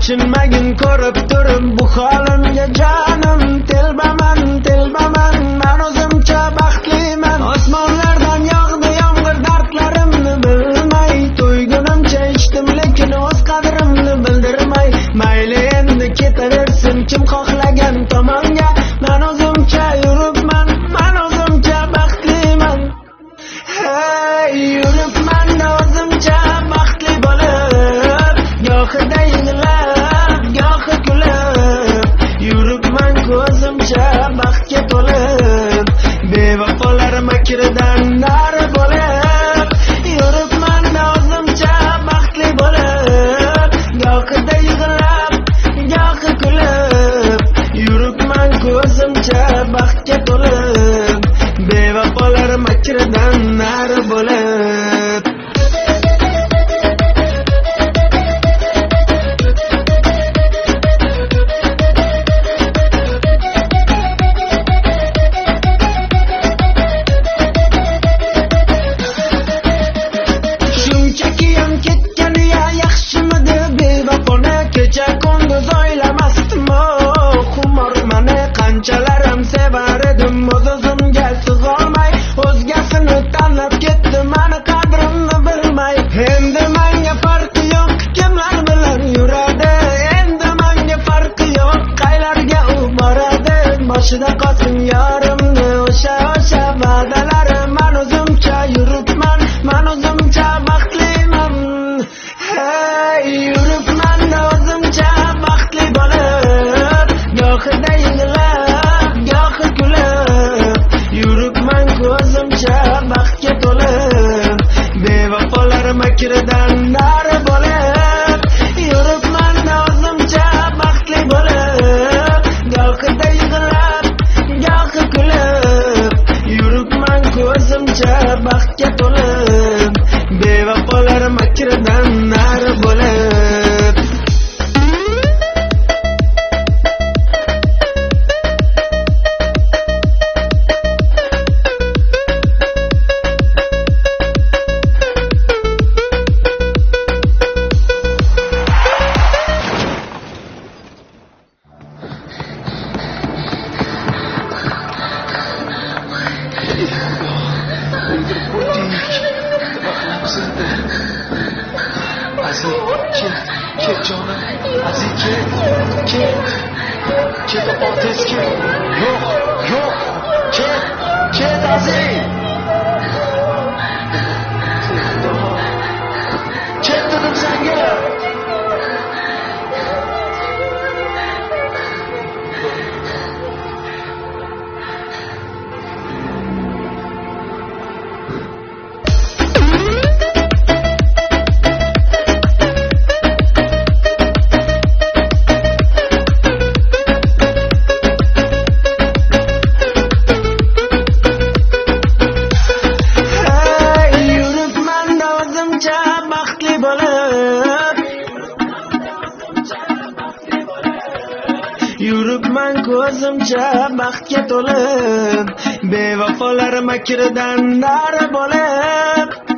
tushunmagin ko'rib turib bu holimga jonim. Telbaman men o'zimcha baxtliman. Osmonlardan yog'di yomg'ir dardlarimni bilmay, to'ygunimcha ichdim lekin o'z qadrimni bildirmay. Mayli endi ketaversin kim xohlagan tomonga, men o'zimcha yuribman, men o'zimcha baxtliman. Hey, yuribman o'zimcha baxtli bo'lib, gohida yig'lab, gohi kulib, yuribman ko'zimcha baxtga to'lib, bevafolar makridan nari bo'lib, yuribman o'zimcha baxtli bo'lib, gohida yig'lab, gohi kulib, yuribman ko'zimcha baxtga to'lib, bevafolar makridan nari bo'lib. Shunchaki ham ketgani ya yaxshimidi bevafoni, kecha kunduz o'ylamasdim xumormani, qanchalarim sevar edim o'z-o'zimga sig'olmay, o'zgasini tanlab ketdi mani qadrimni bilmay. Endi menga farqi yo'q kimlar bilan yuradi, endi menga farqi yo'q qaylarga u boradi. Boshida qolsin yorimni o'sha va'dalari, men o'zimcha yuribman, men o'zimcha baxtliman. Hey, yuribman o'zimcha baxtli bo'lib, gohida yig'lab, gohi kulib, yuribman ko'zimcha baxtga to'lib, bevafolar makridan nari bo'lib, yuribman o'zimcha baxtli bo'lib, gohida yig'lab, gohi kulib, yuribman ko'zimcha baxtga to'lib, bevafolar makridan nari bo'lib. Ket jonim, aziz ket otis ket, yo'q, ket aziz, ket dedim senga. Yuribman ko'zimcha baxtga to'lib, bevafolar makridan nari bo'lib.